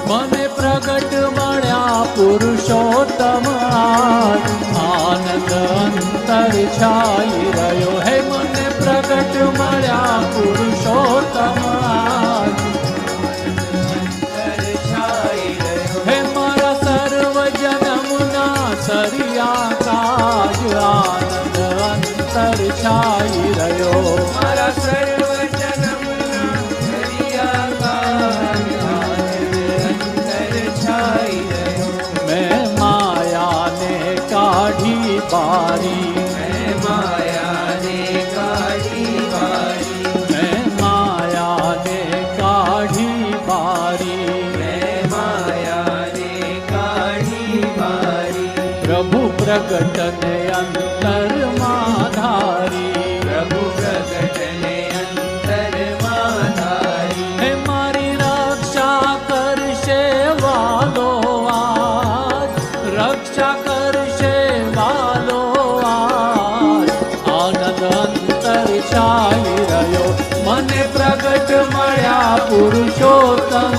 મને પ્રગટ મળ્યા પુરુષોત્તમ આનંદ અંતર છાઈ રહ્યો. હે મને પ્રગટ મળ્યા પુરુષોત્તમ હે મારા સર્વ જન્મના સરિયા કાજ આનંદ અંતર છાઈ રહ્યો. મારા સર્વ જન્મના સરિયા કાજ આનંદ અંતર છાઈ રહ્યો. મેં માયાને કાઢી બારી, મેં માયાને કાઢી બારી, મેં માયાને કાઢી બારી. મેં માયાને કાઢી બારી. પ્રભુ પ્રગટને અંતરમાં ધારી, પ્રભુ પ્રગટને અંતરમાં ધારી. હે મારી રક્ષા કરશે વાલો આજ, રક્ષા કરશે વાલો આજ. આનંદ અંતર છાઈ રહ્યો. મને પ્રગટ મળ્યા પુરુષોત્તમ